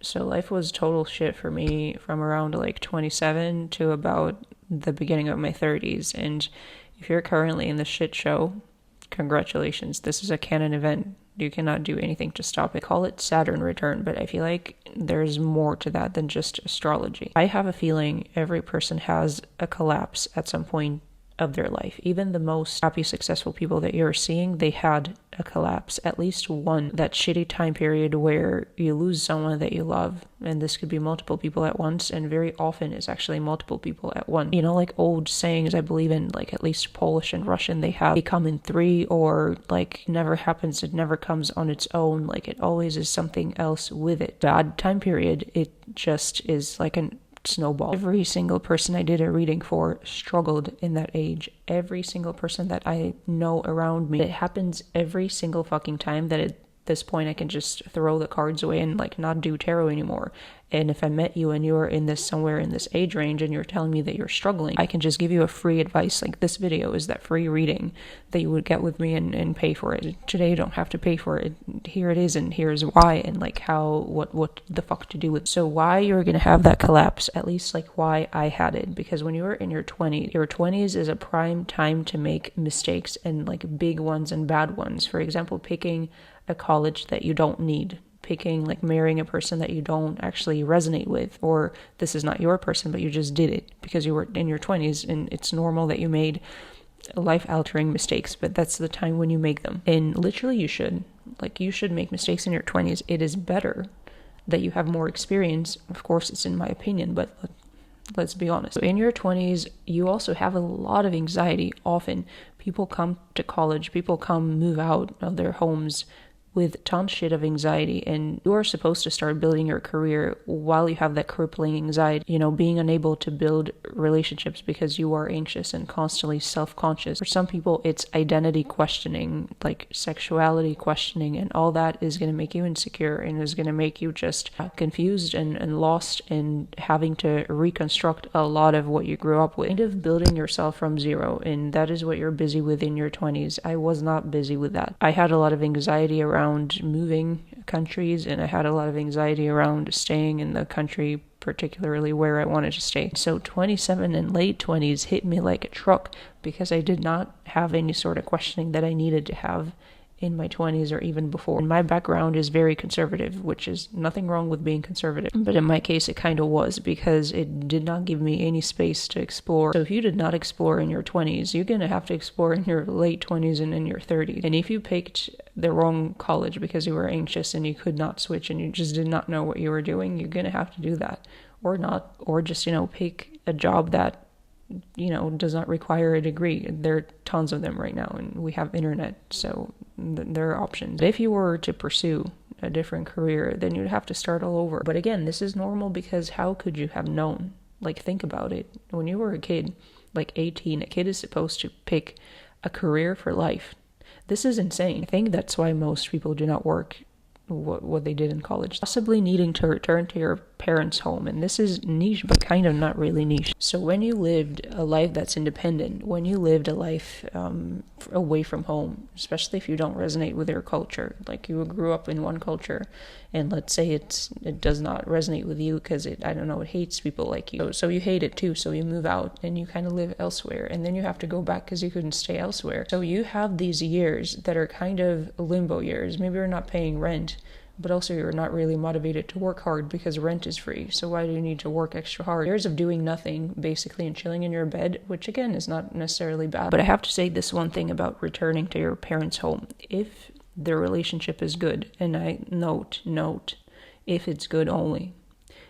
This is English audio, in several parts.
So life was total shit for me from around like 27 to about the beginning of my 30s. And if you're currently in the shit show, congratulations. This is a canon event. You cannot do anything to stop it. Call it Saturn return, but I feel like there's more to that than just astrology. I have a feeling every person has a collapse at some point of their life. Even the most happy, successful people that you're seeing, they had a collapse, at least one. That shitty time period where you lose someone that you love, and this could be multiple people at once, and very often it's actually multiple people at once. You know, like old sayings, I believe in, like at least Polish and Russian, they come in three, or like never happens, it never comes on its own, like it always is something else with it. Bad time period, it just is like an snowball. Every single person I did a reading for struggled in that age. Every single person that I know around me. It happens every single fucking time that at this point I can just throw the cards away and like not do tarot anymore. And if I met you and you're in this somewhere in this age range and you're telling me that you're struggling, I can just give you a free advice. Like this video is that free reading that you would get with me and pay for it. Today you don't have to pay for it. Here it is, and here's why, and like how, what the fuck to do with it. So why you're gonna have that collapse, at least like why I had it, because when you're in your 20s is a prime time to make mistakes, and like big ones and bad ones. For example, picking a college that you don't need, picking like marrying a person that you don't actually resonate with, or this is not your person but you just did it because you were in your 20s, and it's normal that you made life-altering mistakes, but that's the time when you make them. And literally you should make mistakes in your 20s. It is better that you have more experience. Of course, it's in my opinion, but let's be honest. So in your 20s, you also have a lot of anxiety. Often people come to college, people move out of their homes with ton shit of anxiety, and you are supposed to start building your career while you have that crippling anxiety, you know, being unable to build relationships because you are anxious and constantly self-conscious. For some people, it's identity questioning, like sexuality questioning, and all that is going to make you insecure and is going to make you just confused and lost, and having to reconstruct a lot of what you grew up with, kind of building yourself from zero. And that is what you're busy with in your 20s. I was not busy with that. I had a lot of anxiety around moving countries, and I had a lot of anxiety around staying in the country, particularly where I wanted to stay. So 27 and late 20s hit me like a truck because I did not have any sort of questioning that I needed to have in my 20s or even before. And my background is very conservative, which is nothing wrong with being conservative, but in my case it kind of was, because it did not give me any space to explore. So if you did not explore in your 20s, you're gonna have to explore in your late 20s and in your 30s. And if you picked the wrong college because you were anxious and you could not switch and you just did not know what you were doing, you're gonna have to do that, or not, or just, you know, pick a job that, you know, does not require a degree. There are tons of them right now, and we have internet, so there are options. If you were to pursue a different career, then you'd have to start all over. But again, this is normal, because how could you have known? Like, think about it. When you were a kid, like 18, a kid is supposed to pick a career for life. This is insane. I think that's why most people do not work what they did in college. Possibly needing to return to your parents' home, and this is niche but kind of not really niche. So when you lived a life that's independent, when you lived a life away from home, especially if you don't resonate with your culture, like you grew up in one culture and let's say it does not resonate with you because it hates people like you, so you hate it too, so you move out and you kind of live elsewhere, and then you have to go back because you couldn't stay elsewhere. So you have these years that are kind of limbo years. Maybe you're not paying rent, but also you're not really motivated to work hard because rent is free, so why do you need to work extra hard? Years of doing nothing, basically, and chilling in your bed, which again is not necessarily bad. But I have to say this one thing about returning to your parents' home. If the relationship is good, and I note, if it's good only.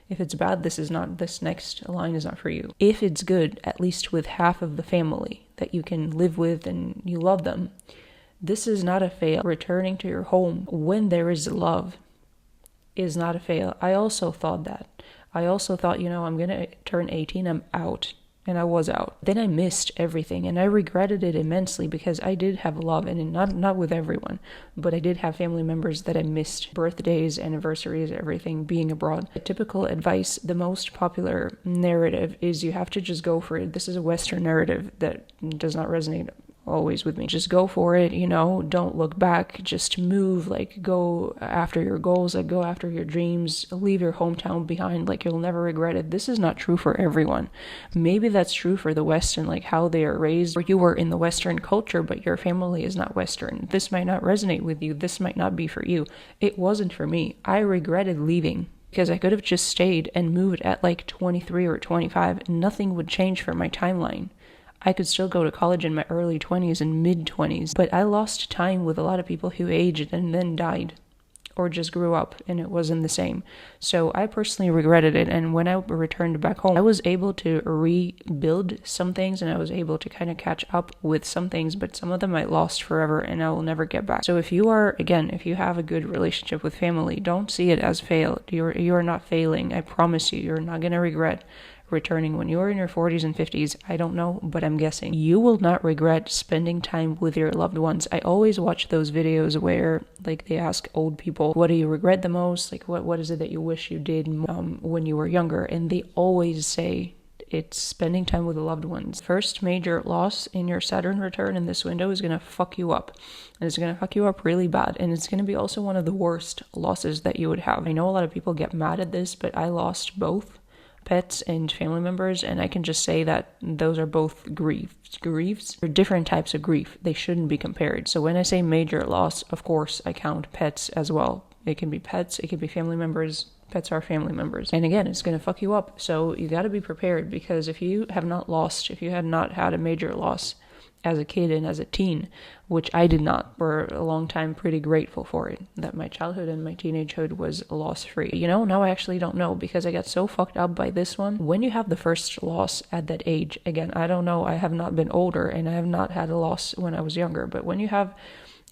If it's bad, this next line is not for you. If it's good, at least with half of the family that you can live with and you love them, this is not a fail. Returning to your home when there is love is not a fail. I also thought that. I also thought, I'm going to turn 18, I'm out. And I was out. Then I missed everything, and I regretted it immensely because I did have love, and not with everyone, but I did have family members that I missed. Birthdays, anniversaries, everything, being abroad. The typical advice, the most popular narrative is you have to just go for it. This is a Western narrative that does not resonate always with me. Just go for it, you know, don't look back, just move, like go after your goals, like go after your dreams, leave your hometown behind, like you'll never regret it. This is not true for everyone. Maybe that's true for the West and like how they are raised, or you were in the Western culture, but your family is not Western. This might not resonate with you. This might not be for you. It wasn't for me. I regretted leaving because I could have just stayed and moved at like 23 or 25. Nothing would change for my timeline. I could still go to college in my early 20s and mid 20s, but I lost time with a lot of people who aged and then died or just grew up and it wasn't the same. So I personally regretted it. And when I returned back home, I was able to rebuild some things and I was able to kind of catch up with some things, but some of them I lost forever and I will never get back. So if you are, again, if you have a good relationship with family, don't see it as failed. You are not failing. I promise you, you're not going to regret returning when you are in your 40s and 50s. I don't know, but I'm guessing you will not regret spending time with your loved ones. I always watch those videos where like they ask old people, what do you regret the most? Like what is it that you wish you did when you were younger? And they always say it's spending time with the loved ones. First major loss in your Saturn return in this window is going to fuck you up. And it's going to fuck you up really bad. And it's going to be also one of the worst losses that you would have. I know a lot of people get mad at this, but I lost both pets and family members, and I can just say that those are both griefs. They're different types of grief. They shouldn't be compared. So when I say major loss, of course I count pets as well. It can be pets, it can be family members. Pets are family members. And again, it's going to fuck you up. So you got to be prepared, because if you had not had a major loss as a kid and as a teen, which I did not for a long time, pretty grateful for it, that my childhood and my teenagehood was loss-free. You know, now I actually don't know, because I got so fucked up by this one. When you have the first loss at that age, again, I don't know, I have not been older and I have not had a loss when I was younger, but when you have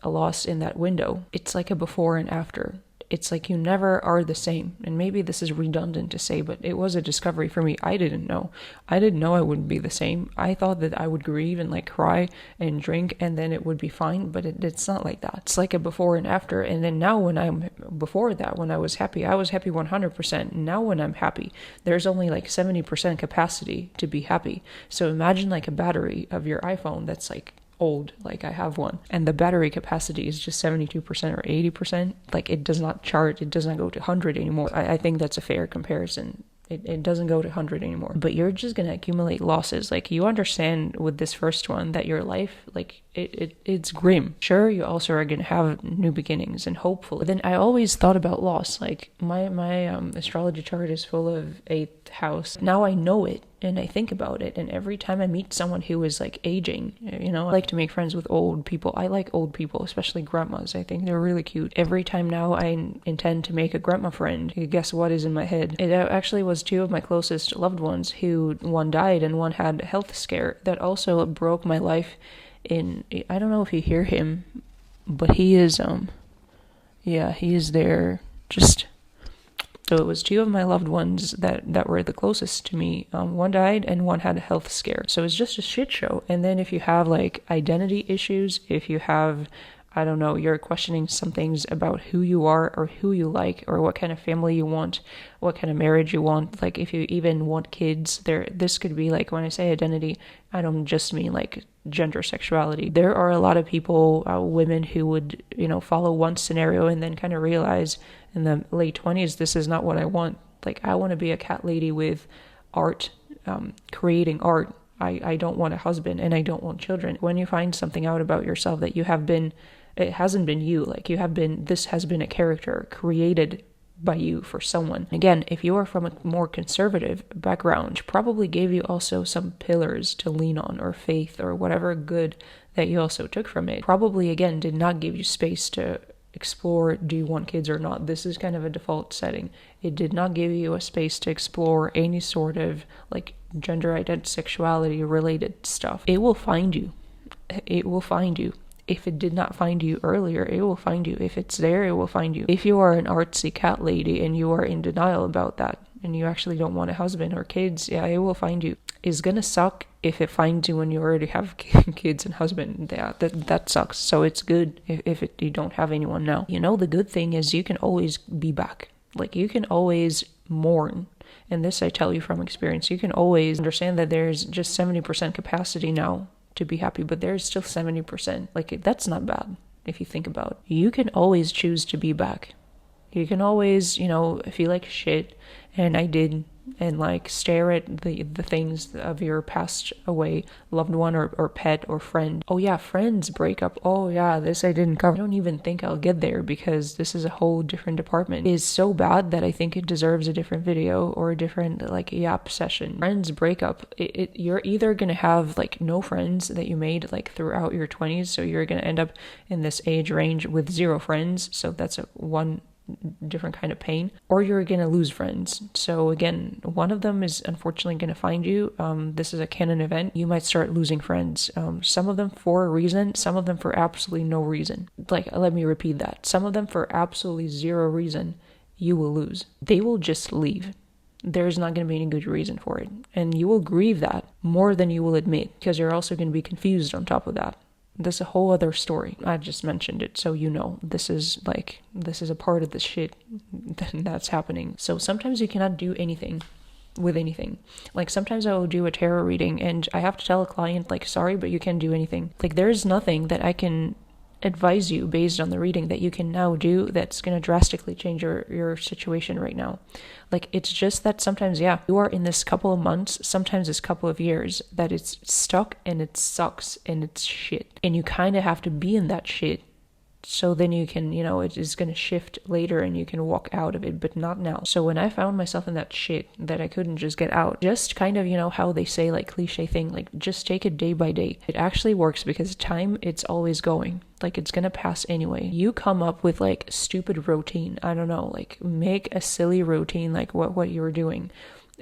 a loss in that window, it's like a before and after. It's like you never are the same. And maybe this is redundant to say, but it was a discovery for me. I didn't know I wouldn't be the same. I thought that I would grieve and like cry and drink and then it would be fine, but it's not like that. It's like a before and after. And then now when I was happy 100%. Now when I'm happy, there's only like 70% capacity to be happy. So imagine like a battery of your iPhone that's like old, like I have one, and the battery capacity is just 72% or 80%. Like it does not charge, it does not go to 100 anymore. I think that's a fair comparison. It doesn't go to 100 anymore. But you're just going to accumulate losses. Like you understand with this first one that your life, like it's grim. Sure, you also are going to have new beginnings and hopefully. But then I always thought about loss. Like my astrology chart is full of 8th house. Now I know it and I think about it. And every time I meet someone who is like aging, you know, I like to make friends with old people. I like old people, especially grandmas. I think they're really cute. Every time now I intend to make a grandma friend. Guess what is in my head? It actually was 2 of my closest loved ones who one died and one had a health scare that also broke my life. I don't know if you hear him, but he is he is there. So it was 2 of my loved ones that were the closest to me. One died and one had a health scare. So it's just a shit show. And then if you have like identity issues, if you have, I don't know, you're questioning some things about who you are or who you like or what kind of family you want, what kind of marriage you want, like if you even want kids, this could be like, when I say identity, I don't just mean like gender sexuality. There are a lot of people, women who would, you know, follow one scenario and then kind of realize in the late 20s, this is not what I want. Like I want to be a cat lady with art, creating art. I don't want a husband and I don't want children. When you find something out about yourself that you have been, it hasn't been you, like you have been, this has been a character created by you for someone. Again, if you are from a more conservative background, probably gave you also some pillars to lean on or faith or whatever good that you also took from it. Probably, again, did not give you space to explore, do you want kids or not? This is kind of a default setting. It did not give you a space to explore any sort of like gender identity, sexuality related stuff. It will find you. It will find you. If it did not find you earlier, it will find you. If it's there, it will find you. If you are an artsy cat lady and you are in denial about that and you actually don't want a husband or kids, yeah, it will find you. It's gonna suck if it finds you when you already have kids and husband. Yeah, that sucks. So it's good if you don't have anyone now. You know, the good thing is you can always be back. Like you can always mourn. And this I tell you from experience. You can always understand that there's just 70% capacity now to be happy, but there's still 70%. Like, that's not bad if you think about it. You can always choose to be back. You can always, feel like shit, and I did, and like stare at the things of your passed away loved one or pet or friend. Oh yeah, friends break up. Oh yeah, this I didn't cover. I don't even think I'll get there because this is a whole different department. It is so bad that I think it deserves a different video or a different like yap session. Friends break up. You're either gonna have like no friends that you made like throughout your 20s, so you're gonna end up in this age range with 0 friends. So that's one different kind of pain, or you're gonna lose friends. So again, one of them is unfortunately gonna find you. This is a canon event. You might start losing friends, some of them for a reason, some of them for absolutely no reason. Like, let me repeat that, some of them for absolutely 0 reason. You will lose. They will just leave. There's not going to be any good reason for it, and you will grieve that more than you will admit, because you're also going to be confused on top of that. This is a whole other story. I just mentioned it so this is a part of the shit that's happening. So sometimes you cannot do anything with anything. Like, sometimes I will do a tarot reading and I have to tell a client, like, sorry, but you can't do anything. Like, there's nothing that I can advise you based on the reading that you can now do that's going to drastically change your situation right now. Like, it's just that sometimes, you are in this couple of months, sometimes this couple of years, that it's stuck and it sucks and it's shit. And you kind of have to be in that shit. So then you can, it is going to shift later and you can walk out of it, but not now. So when I found myself in that shit that I couldn't just get out, just kind of, how they say, like, cliche thing, like, just take it day by day. It actually works because time, it's always going. Like, it's gonna pass anyway. You come up with like stupid routine. I don't know, like, make a silly routine, like what you were doing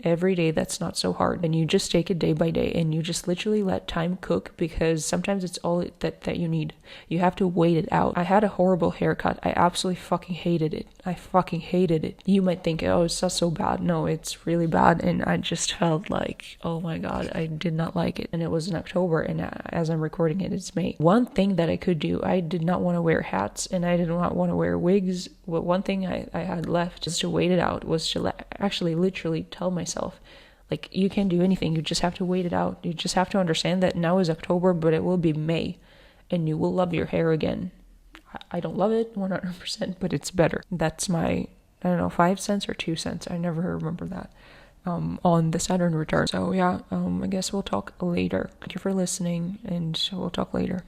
every day that's not so hard, and you just take it day by day and you just literally let time cook, because sometimes it's all that you need. You have to wait it out. I had a horrible haircut. I absolutely fucking hated it. You might think, oh, it's not so bad. No, it's really bad, and I just felt like, oh my god, I did not like it. And it was in October, and as I'm recording it, it's May. One thing that I could do, I did not want to wear hats and I did not want to wear wigs. But one thing I had left just to wait it out was to actually literally tell myself, like, you can't do anything, you just have to wait it out. You just have to understand that now is October, but it will be May and you will love your hair again. I don't love it 100%, but it's better. That's my, 5 cents or 2 cents, I never remember that, on the Saturn return. So I guess we'll talk later. Thank you for listening, and we'll talk later.